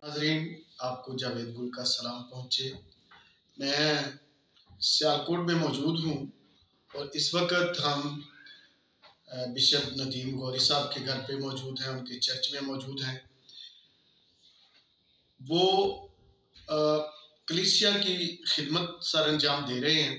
नाजरीन, आपको जावेद गुल का सलाम पहुँचे। मैं सियालकोट में मौजूद हूँ और इस वक्त हम बिशप नदीम गौरी साहब के घर पे मौजूद हैं, उनके चर्च में मौजूद हैं। वो कलीसिया की खिदमत सर अंजाम दे रहे हैं।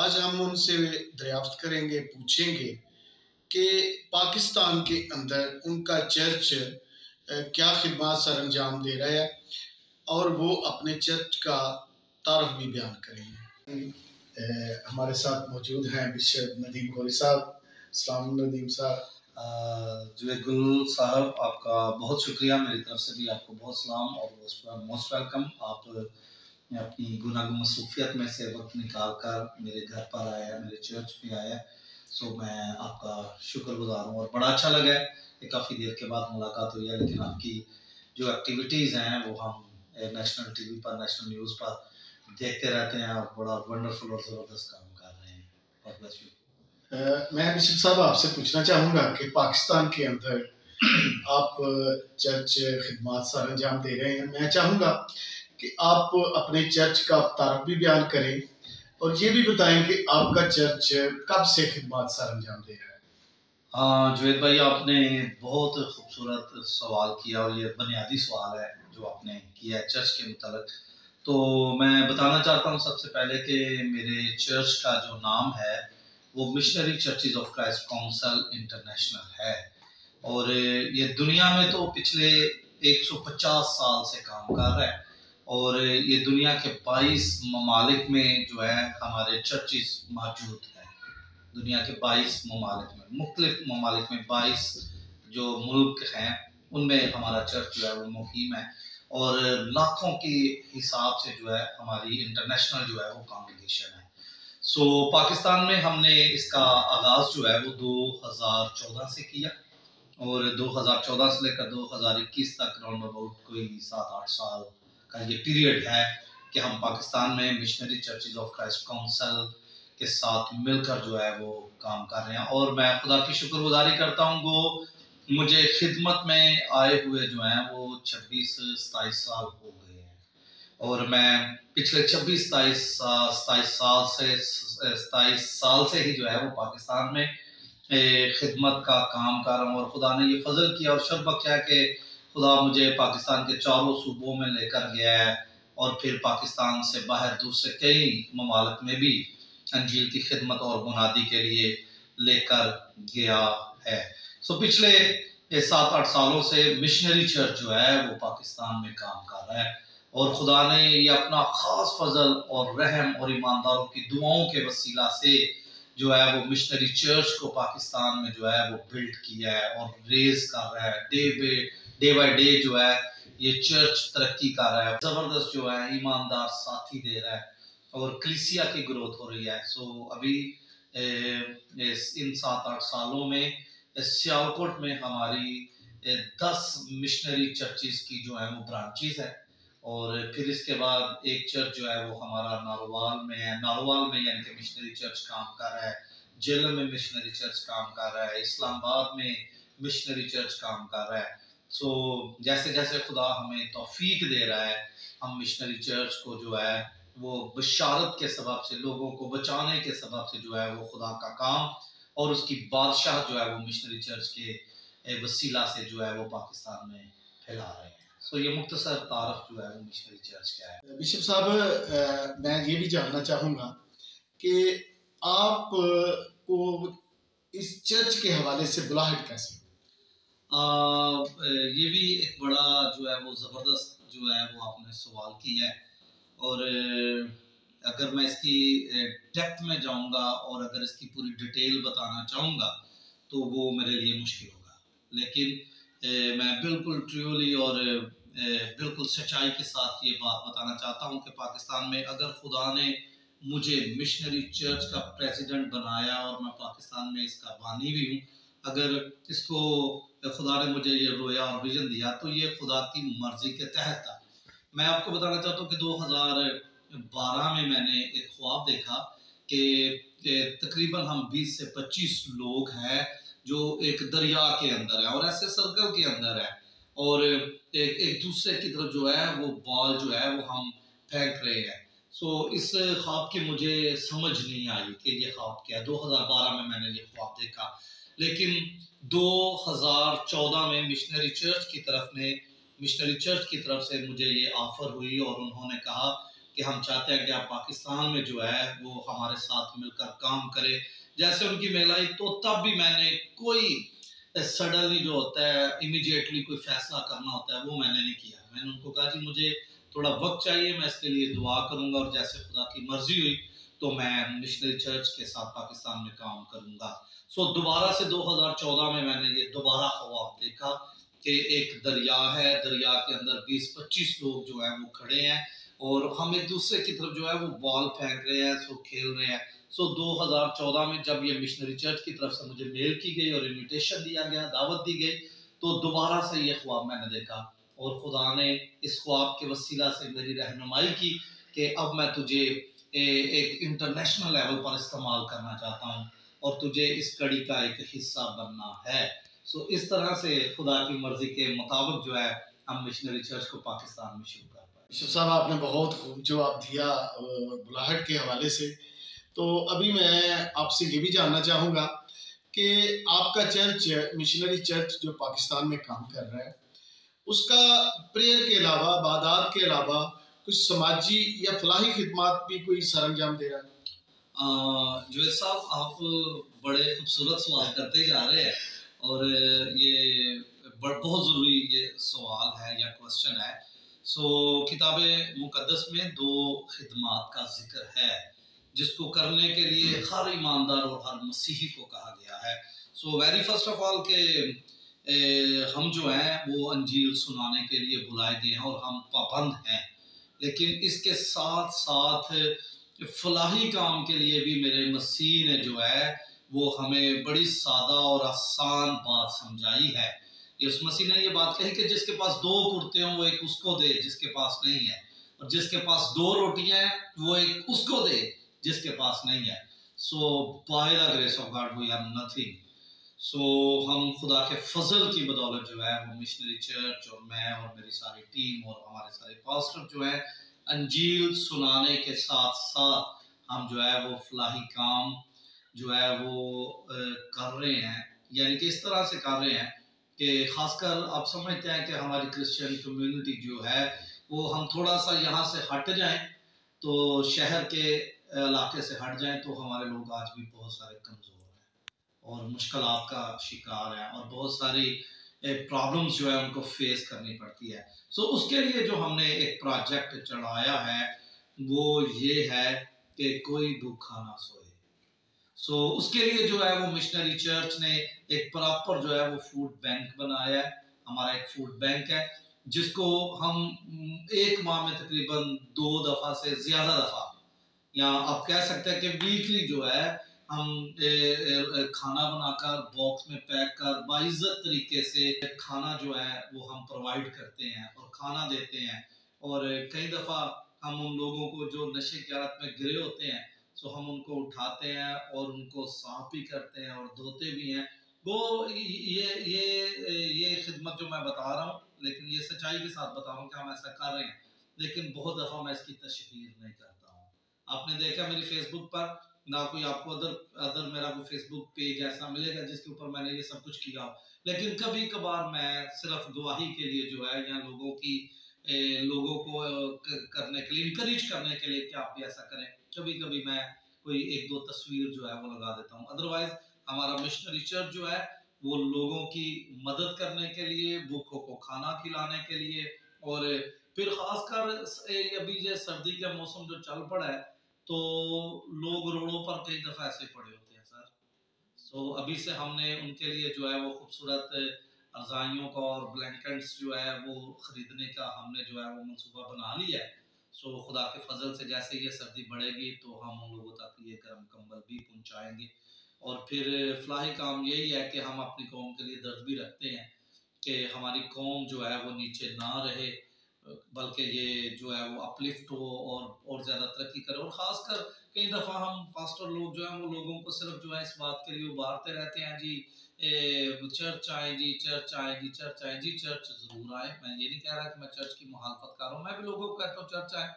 आज हम उनसे दरियाफ्त करेंगे, पूछेंगे कि पाकिस्तान के अंदर उनका चर्च क्या खिदमत सर अंजाम दे रहा है और वो अपने चर्च का तारफ भी बयान करेंगे। हमारे साथ मौजूद हैं बिशप नदीम गौरी साहब। अस्सलाम नदीम साहब। जुवेद गुल साहब, आपका बहुत शुक्रिया। मेरी तरफ से भी आपको बहुत सलाम और मोस्ट वेलकम। आप अपनी गुनागो मसरूफियत में से वक्त निकाल कर मेरे घर पर आया, मेरे चर्च पे आया। सो मैं आपका शुक्रगुजार हूँ और बड़ा अच्छा लगा है कि काफ़ी देर के बाद मुलाकात हुई है। लेकिन आपकी जो एक्टिविटीज़ हैं वो हम नेशनल टीवी पर, नेशनल न्यूज़ पर देखते रहते हैं। आप बड़ा वंडरफुल और ज़बरदस्त काम कर रहे हैं। बहुत बहुत शुक्रिया। मैं बिशप साहब आपसे पूछना चाहूँगा कि पाकिस्तान के अंदर आप चर्च खिदमत सर अंजाम दे रहे हैं। मैं चाहूँगा कि आप अपने चर्च का तारफ भी बयान करें और ये भी बताएं कि आपका चर्च कब से खिदमत सर अंजाम दे रहा है। हाँ जुवेद भाई, आपने बहुत खूबसूरत सवाल किया और ये बुनियादी सवाल है जो आपने किया है चर्च के मुताबिक। तो मैं बताना चाहता हूँ सबसे पहले कि मेरे चर्च का जो नाम है वो missionary churches of Christ council international है और ये दुनिया में तो पिछले 150 साल से काम कर रहा है और ये दुनिया के 22 ममालिक में जो है हमारे चर्चेज मौजूद हैं। दुनिया के 22 ममालिक में, मुख्तलिफ ममालिक में 22 जो मुल्क हैं उनमें हमारा चर्च जो है वो मुकीम है और लाखों के हिसाब से जो है हमारी इंटरनेशनल जो है वो कांग्रेगेशन है। सो पाकिस्तान में हमने इसका आगाज़ जो है वो 2014 से किया और 2014 से लेकर 2021 तक राउंड अबाउट कोई 7-8 साल का ये पीरियड है कि हम पाकिस्तान में missionary churches of Christ council के साथ मिलकर जो है वो काम कर रहे हैं और मैं खुदा की शुक्रगुजारी करता हूँ। वो मुझे खिदमत में आए हुए जो हैं वो 26-27 साल हो गए हैं और मैं पिछले 26-27 साल से ही जो है वो पाकिस्तान में खिदमत का काम कर रहा हूँ और खुदा ने ये फजल किया और शर्फ बख्शा कि खुदा मुझे पाकिस्तान के चारों सूबों में लेकर गया है और फिर पाकिस्तान से बाहर दूसरे कई ममालिक में भी अंजील की खिदमत और मुनादी के लिए लेकर गया है। सो पिछले 7-8 सालों से मिशनरी चर्च जो है वो पाकिस्तान में काम कर रहा है और खुदा ने ये अपना ख़ास फजल और रहम और ईमानदारों की दुआओं के वसीला से जो है वो मिशनरी चर्च को पाकिस्तान में जो है वो बिल्ड किया है और रेज कर रहा है। डे बाय डे जो है ये चर्च तरक्की कर रहा है, ज़बरदस्त जो है ईमानदार साथी दे रहा है और कलीसिया की ग्रोथ हो रही है। सो अभी इन 7-8 सालों में सियालकोट में हमारी 10 मिशनरी चर्चेज की जो है वो ब्रांचेज है और फिर इसके बाद एक चर्च जो है वो हमारा नारोवाल में है। नारोवाल में यानी कि मिशनरी चर्च काम कर रहा है, जेलम में मिशनरी चर्च काम कर रहा है, इस्लामाबाद में मिशनरी चर्च काम कर रहा है। सो जैसे जैसे खुदा हमें तौफीक दे रहा है हम मिशनरी चर्च को जो है वो बशारत के सबब से, लोगों को बचाने के सबब से जो है वो खुदा का काम और उसकी बादशाह जो है वो मिशनरी चर्च के वसीला से जो है वो पाकिस्तान में फैला रहे हैं। सो ये मुख्तसर तारफ जो है वो मिशनरी चर्च क्या है। बिशप साहब, मैं ये भी जानना चाहूँगा कि आप को इस चर्च के हवाले से बुलाहट कैसे? ये भी एक बड़ा जो है वो ज़बरदस्त जो है वो आपने सवाल किया है और अगर मैं इसकी डेप्थ में जाऊंगा और अगर इसकी पूरी डिटेल बताना चाहूँगा तो वो मेरे लिए मुश्किल होगा। लेकिन मैं बिल्कुल ट्रूली और बिल्कुल सच्चाई के साथ ये बात बताना चाहता हूँ कि पाकिस्तान में अगर खुदा ने मुझे मिशनरी चर्च का प्रेसिडेंट बनाया और मैं पाकिस्तान में इसका बानी भी हूँ, अगर इसको खुदा ने मुझे ये रोया और विजन दिया तो ये खुदा की मर्जी के तहत था। मैं आपको बताना चाहता हूँ कि 2012 में मैंने एक ख्वाब देखा कि तकरीबन हम 20 से 25 लोग हैं जो एक दरिया के अंदर है और ऐसे सर्कल के अंदर है और एक एक दूसरे की तरफ जो है वो बॉल जो है वो हम फेंक रहे हैं। इस ख्वाब की मुझे समझ नहीं आई कि ये ख्वाब क्या है। 2012 में मैंने ये ख्वाब देखा, लेकिन 2014 में मिशनरी चर्च की तरफ से मुझे ये ऑफर हुई और उन्होंने कहा कि हम चाहते हैं कि आप पाकिस्तान में जो है वो हमारे साथ मिलकर काम करें। जैसे उनकी मेल आई तो तब भी मैंने कोई सडनली जो होता है इमीडिएटली कोई फैसला करना होता है वो मैंने नहीं किया। मैंने उनको कहा जी मुझे थोड़ा वक्त चाहिए, मैं इसके लिए दुआ करूंगा और जैसे खुदा की मर्जी हुई तो मैं मिशनरी चर्च के साथ पाकिस्तान में काम करूंगा। दोबारा से 2014 में मैंने ये दोबारा ख्वाब देखा कि एक दरिया है, दरिया के अंदर 20-25 लोग जो है वो खड़े हैं और हम एक दूसरे की तरफ जो है वो बॉल फेंक रहे हैं, खेल रहे हैं। 2014 में जब ये मिशनरी चर्च की तरफ से मुझे मेल की गई और इनविटेशन दिया गया, दावत दी गई, तो दोबारा से ये ख्वाब मैंने देखा और खुदा ने इस ख्वाब के वसीला से मेरी रहनुमाई की कि अब मैं तुझे एक इंटरनेशनल लेवल पर इस्तेमाल करना चाहता हूँ और तुझे इस कड़ी का एक हिस्सा बनना है। इस तरह से खुदा की मर्जी के मुताबिक जो है हम मिशनरी चर्च को पाकिस्तान में शुरू कर पाए। यूसुफ साहब, आपने बहुत खूब जवाब दिया बुलाहट के हवाले से। तो अभी मैं आपसे ये भी जानना चाहूँगा कि आपका चर्च, मिशनरी चर्च जो पाकिस्तान में काम कर रहा है, उसका प्रेयर के अलावा, इबादत के अलावा कुछ समाजी या फलाही खिदमत भी कोई सरअंजाम दे रहा है? जुएल साहब, आप बड़े खूबसूरत सवाल करते जा रहे हैं और ये बहुत ज़रूरी ये सवाल है या क्वेश्चन है। किताब मुकद्दस में 2 खिदमत का ज़िक्र है जिसको करने के लिए हर ईमानदार और हर मसीही को कहा गया है। वेरी फर्स्ट ऑफ ऑल के हम जो हैं वो अंजील सुनाने के लिए बुलाए गए हैं और हम पाबंद हैं, लेकिन इसके साथ साथ फलाही काम के लिए भी मेरे मसीह ने जो है वो हमें बड़ी सादा और आसान बात समझाई है। यीशु मसीह ने ये बात कही कि जिसके पास 2 कुर्ते हों वो एक उसको दे जिसके पास नहीं है, और जिसके पास 2 रोटियां हैं वो एक उसको दे जिसके पास नहीं है। By the grace of God we are nothing. हम खुदा के फजल की बदौलत जो है वो मिशनरी चर्च और मैं और मेरी सारी टीम और हमारे सारे पास्टर जो है अंजील सुनाने के साथ साथ हम जो है वो फलाही काम जो है वो कर रहे हैं। यानी कि इस तरह से कर रहे हैं कि खासकर आप समझते हैं कि हमारी क्रिश्चियन कम्युनिटी जो है वो हम थोड़ा सा यहाँ से हट जाएं, तो शहर के इलाके से हट जाएं, तो हमारे लोग आज भी बहुत सारे कमज़ोर और मुश्किलात का शिकार है और बहुत सारी प्रॉब्लम्स जो है उनको फेस करनी पड़ती है। उसके लिए जो हमने एक प्रोजेक्ट चलाया है वो ये है कि कोई भूखा ना सोए। उसके लिए जो है वो मिशनरी चर्च ने एक प्रॉपर जो है वो फूड बैंक बनाया है। हमारा एक फूड बैंक है जिसको हम एक माह में तकरीबन 2 दफ़ा से ज़्यादा दफ़ा, या आप कह सकते हैं कि वीकली जो है हम खाना बनाकर बॉक्स में पैक कर बाइज्जत तरीके से खाना जो है वो हम प्रोवाइड करते हैं और खाना देते हैं। और कई दफ़ा हम उन लोगों को जो नशे की हालत में गिरे होते हैं, हम उनको उठाते हैं और उनको साफ भी करते हैं और धोते भी हैं। वो ये खिदमत जो मैं बता रहा हूँ, लेकिन ये सच्चाई के साथ बता रहा हूँ कि हम ऐसा कर रहे हैं, लेकिन बहुत दफ़ा मैं इसकी तशहीर नहीं करता हूँ। आपने देखा मेरी फेसबुक पर ना कोई आपको अदर मेरा कोई फेसबुक पेज ऐसा मिलेगा जिसके ऊपर मैंने ये सब कुछ किया हो, लेकिन कभी कभार मैं सिर्फ गवाही के लिए जो है या लोगों को करने के लिए, इनकरेज करने के लिए कि आप भी ऐसा करें, कभी कभी मैं कोई 1-2 तस्वीर जो है वो लगा देता हूँ। अदरवाइज हमारा मिशनरी चर्च जो है वो लोगों की मदद करने के लिए, भूखों को खाना खिलाने के लिए, और फिर खासकर अभी जो सर्दी का मौसम जो चल पड़ा है तो लोग रोडों पर कई दफा ऐसे पड़े होते हैं सर। अभी से हमने उनके लिए जो है वो खूबसूरत रजाइयों का और ब्लैंकेट्स जो है वो खरीदने का हमने जो है वो मंसूबा बना लिया है। खुदा के फजल से जैसे ये सर्दी बढ़ेगी तो हम उन लोगों तक ये गर्म कंबल भी पहुंचाएंगे। और फिर फलाही काम यही है कि हम अपनी कौम के लिए दर्द भी रखते हैं कि हमारी कौम जो है वो नीचे ना रहे, बल्कि ये जो है वो अपलिफ्ट हो और ज़्यादा तरक्की करे। और ख़ासकर कई दफ़ा हम पास्टर लोग जो हैं वो लोगों को सिर्फ जो है इस बात के लिए उभारते रहते हैं जी, चर्च आए जी, चर्च आए जी, चर्च आए जी। चर्च ज़रूर आए, मैं ये नहीं कह रहा कि मैं चर्च की मुखालफत कर रहा हूँ, मैं भी लोगों को कहता हूँ चर्च आए,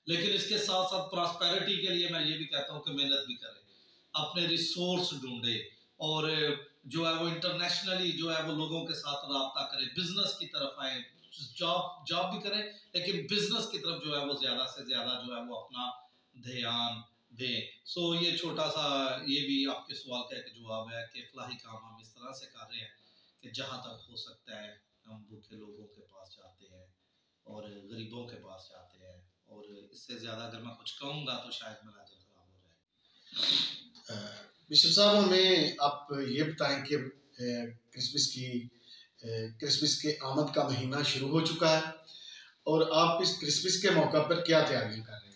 लेकिन इसके साथ साथ प्रॉस्पेरिटी के लिए मैं ये भी कहता हूँ कि मेहनत भी करें, अपने रिसोर्स ढूंढे, और जो है वो इंटरनेशनली जो है वो लोगों के साथ राब्ता करें, बिजनेस की तरफ आए, जॉब जॉब भी करें, लेकिन बिजनेस की तरफ जो है वो ज्यादा से ज्यादा जो है वो अपना ध्यान दें। सो ये छोटा सा ये भी आपके सवाल का एक जवाब है कि फलाही काम हम इस तरह से कर रहे हैं कि जहां तक हो सकता है हम भूखे लोगों के पास जाते हैं और गरीबों के पास जाते हैं, और इससे ज़्यादा अगर मैं कुछ कहूँगा तो शायद मेरा दिल खराब हो जाए। बिशप साहब, हमें आप ये बताएं कि क्रिसमस के आमद का महीना शुरू हो चुका है और आप इस क्रिसमस के मौका पर क्या तैयारियां कर रहे हैं?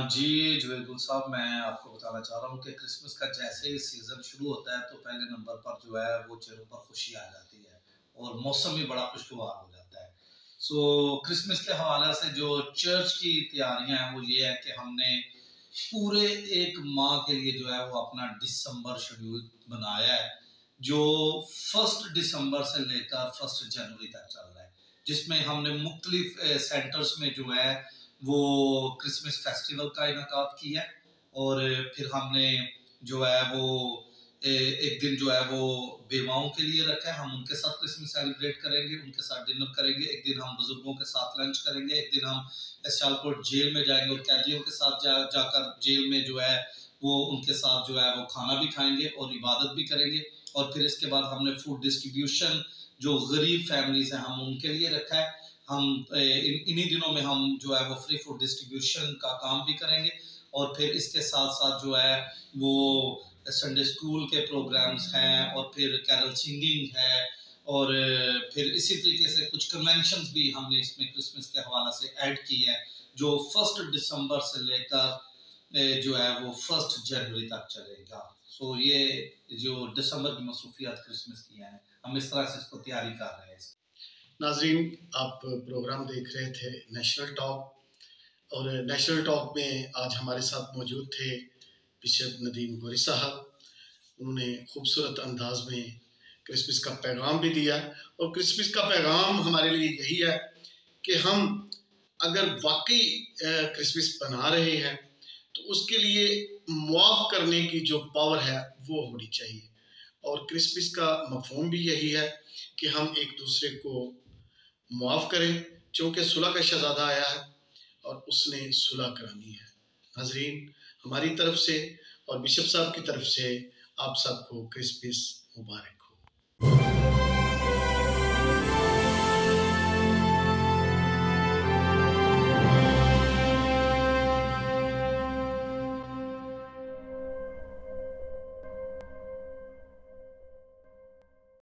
जी बिल्कुल साहब, मैं आपको बताना चाह रहा हूँ कि क्रिसमस का जैसे ही सीज़न शुरू होता है तो पहले नंबर पर जो है वो चेहरों पर खुशी आ जाती है और मौसम भी बड़ा खुशगवार हो जाता है। सो क्रिसमस के हवाले से जो चर्च की तैयारियां हैं वो ये है कि हमने पूरे एक माह के लिए जो है वो अपना दिसंबर शेड्यूल बनाया है, जो 1 दिसंबर से लेकर 1 जनवरी तक चल रहा है, जिसमें हमने मुख्तलिफ सेंटर्स में जो है वो क्रिसमस फेस्टिवल का इनकाद किया। और फिर हमने जो है वो एक दिन जो है वो बेवाओं के लिए रखा है, हम उनके साथ क्रिसमस सेलिब्रेट करेंगे, उनके साथ डिनर करेंगे। एक दिन हम बुजुर्गों के साथ लंच करेंगे, एक दिन हम सियालकोट जेल में जाएंगे और कैदियों के साथ जाकर जेल में जो है वो उनके साथ जो है वो खाना भी खाएंगे और इबादत भी करेंगे। और फिर इसके बाद हमने फूड डिस्ट्रीब्यूशन जो गरीब फैमिलीज हैं हम उनके लिए रखा है। हम इन्हीं दिनों में हम जो है वो फ्री फूड डिस्ट्रीब्यूशन का काम भी करेंगे। और फिर इसके साथ साथ जो है वो संडे स्कूल के प्रोग्राम्स हैं और फिर कैरल सिंगिंग है, और फिर इसी तरीके से कुछ कन्वेंशंस भी हमने इसमें क्रिसमस के हवाले से ऐड की है, जो 1 दिसंबर से लेकर जो है वो 1 जनवरी तक चलेगा। सो ये जो दिसंबर की मसरूफियात क्रिसमस की हैं, हम इस तरह से इसको तैयारी कर रहे हैं। नाजरीन, आप प्रोग्राम देख रहे थे नेशनल टॉक, और नेशनल टॉक में आज हमारे साथ मौजूद थे बिशप नदीम गोरी साहब। उन्होंने खूबसूरत अंदाज में क्रिसमस का पैगाम भी दिया, और क्रिसमस का पैगाम हमारे लिए यही है कि हम अगर वाकई क्रिसमस बना रहे हैं तो उसके लिए मुआफ़ करने की जो पावर है वो होनी चाहिए। और क्रिसमस का मफ़हूम भी यही है कि हम एक दूसरे को मुआफ़ करें, क्योंकि सुलह का शहज़ादा आया है और उसने सुलह करानी है। नाज़रीन, हमारी तरफ से और बिशप साहब की तरफ से आप सबको क्रिसमस मुबारक।